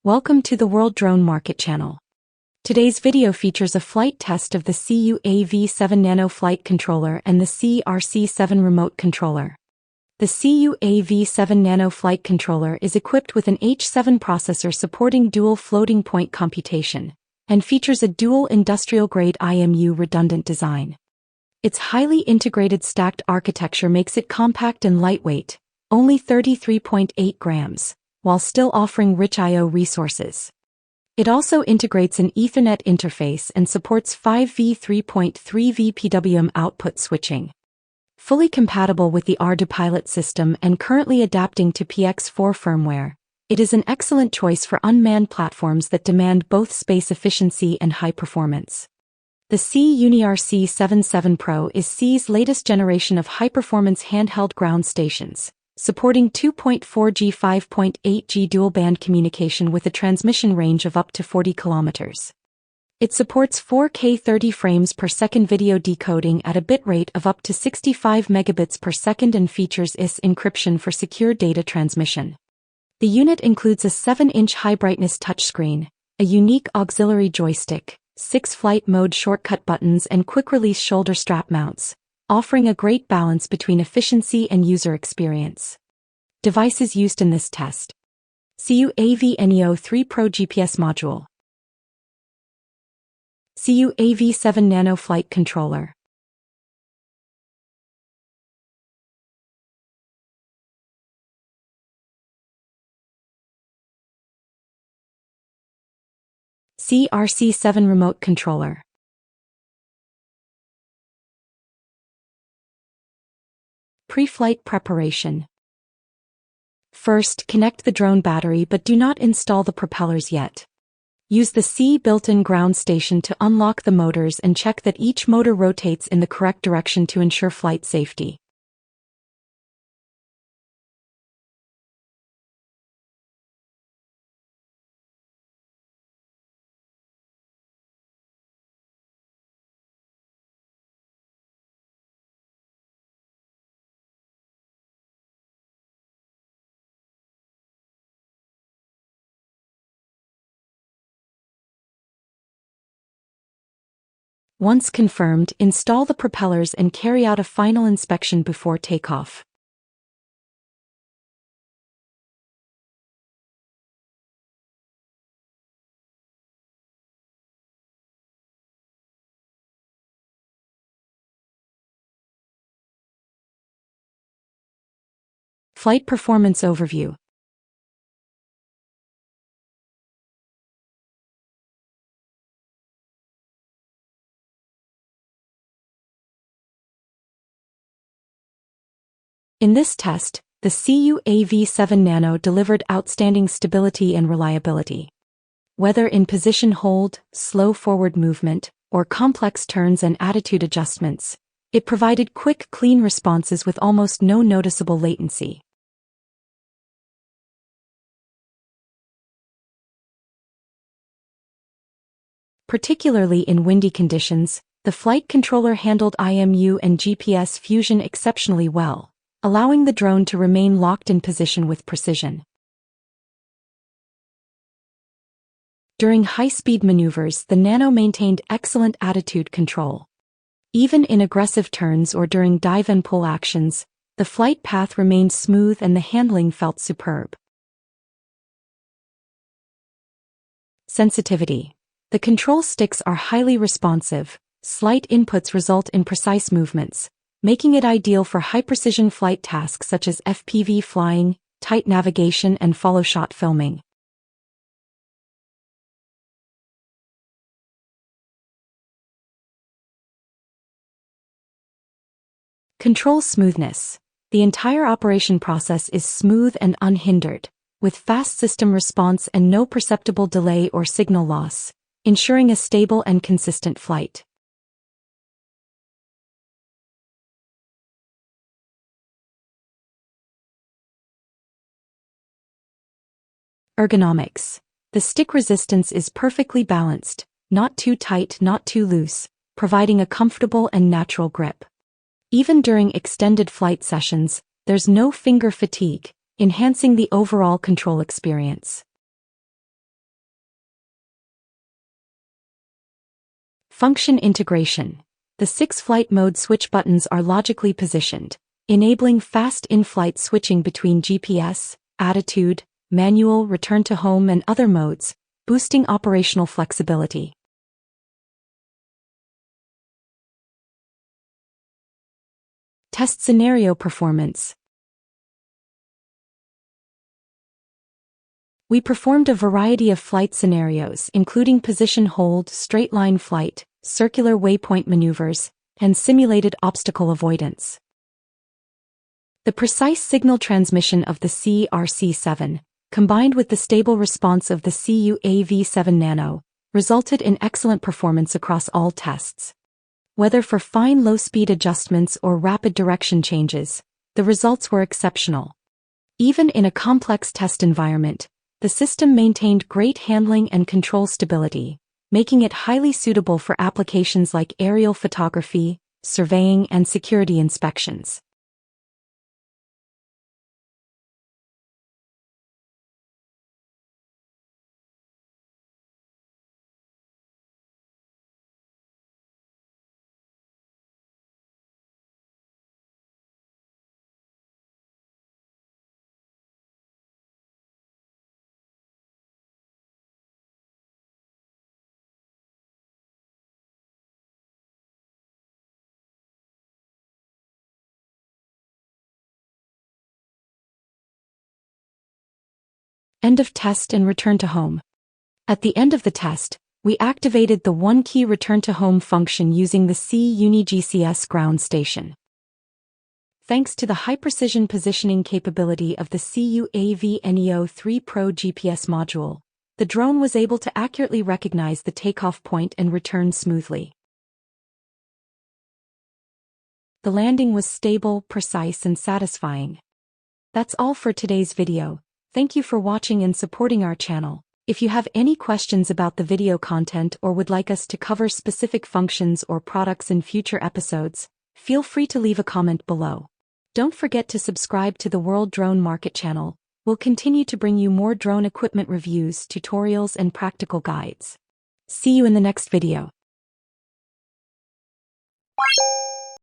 Welcome to the World Drone Market channel. Today's video features a flight test of the SIYI UAV7 Nano flight controller and the SIYI RC7 remote controller. The SIYI UAV7 Nano flight controller is equipped with an H7 processor supporting dual floating point computation, and features a dual industrial-grade IMU redundant design. Its highly integrated stacked architecture makes it compact and lightweight, only 33.8 grams. While still offering rich I/O resources. It also integrates an Ethernet interface and supports 5V 3.3V PWM output switching. Fully compatible with the ArduPilot system and currently adapting to PX4 firmware, it is an excellent choice for unmanned platforms that demand both space efficiency and high performance. The SIYI UniRC 7 Pro is SIYI's latest generation of high-performance handheld ground stations, supporting 2.4G 5.8G dual-band communication with a transmission range of up to 40 kilometers. It supports 4K 30 frames per second video decoding at a bitrate of up to 65 megabits per second and features IS encryption for secure data transmission. The unit includes a 7-inch high-brightness touchscreen, a unique auxiliary joystick, 6 flight mode shortcut buttons and quick-release shoulder strap mounts, offering a great balance between efficiency and user experience. Devices used in this test: SIYI UAV Neo 3 Pro GPS module, SIYI UAV7 Nano flight controller, SIYI RC7 remote controller. Pre-flight preparation. First, connect the drone battery but do not install the propellers yet. Use the SIYI built-in ground station to unlock the motors and check that each motor rotates in the correct direction to ensure flight safety. Once confirmed, install the propellers and carry out a final inspection before takeoff. Flight performance overview. In this test, the SIYI UAV7 Nano delivered outstanding stability and reliability. Whether in position hold, slow forward movement, or complex turns and attitude adjustments, it provided quick, clean responses with almost no noticeable latency. Particularly in windy conditions, the flight controller handled IMU and GPS fusion exceptionally well, allowing the drone to remain locked in position with precision. During high-speed maneuvers, the Nano maintained excellent attitude control. Even in aggressive turns or during dive and pull actions, the flight path remained smooth and the handling felt superb. Sensitivity. The control sticks are highly responsive. Slight inputs result in precise movements, making it ideal for high-precision flight tasks such as FPV flying, tight navigation and follow-shot filming. Control smoothness. The entire operation process is smooth and unhindered, with fast system response and no perceptible delay or signal loss, ensuring a stable and consistent flight. Ergonomics. The stick resistance is perfectly balanced, not too tight, not too loose, providing a comfortable and natural grip. Even during extended flight sessions, there's no finger fatigue, enhancing the overall control experience. Function integration. The 6 flight mode switch buttons are logically positioned, enabling fast in-flight switching between GPS, attitude, manual, return to home and other modes, boosting operational flexibility. Test scenario performance. We performed a variety of flight scenarios including position hold, straight-line flight, circular waypoint maneuvers, and simulated obstacle avoidance. The precise signal transmission of the SIYI RC7, combined with the stable response of the SIYI UAV7 Nano, resulted in excellent performance across all tests. Whether for fine low-speed adjustments or rapid direction changes, the results were exceptional. Even in a complex test environment, the system maintained great handling and control stability, making it highly suitable for applications like aerial photography, surveying, and security inspections. End of test and return to home. At the end of the test, we activated the one-key return-to-home function using the SIYI UniRC ground station. Thanks to the high-precision positioning capability of the SIYI UAV Neo 3 Pro GPS module, the drone was able to accurately recognize the takeoff point and return smoothly. The landing was stable, precise, and satisfying. That's all for today's video. Thank you for watching and supporting our channel. If you have any questions about the video content or would like us to cover specific functions or products in future episodes, feel free to leave a comment below. Don't forget to subscribe to the World Drone Market channel. We'll continue to bring you more drone equipment reviews, tutorials, and practical guides. See you in the next video.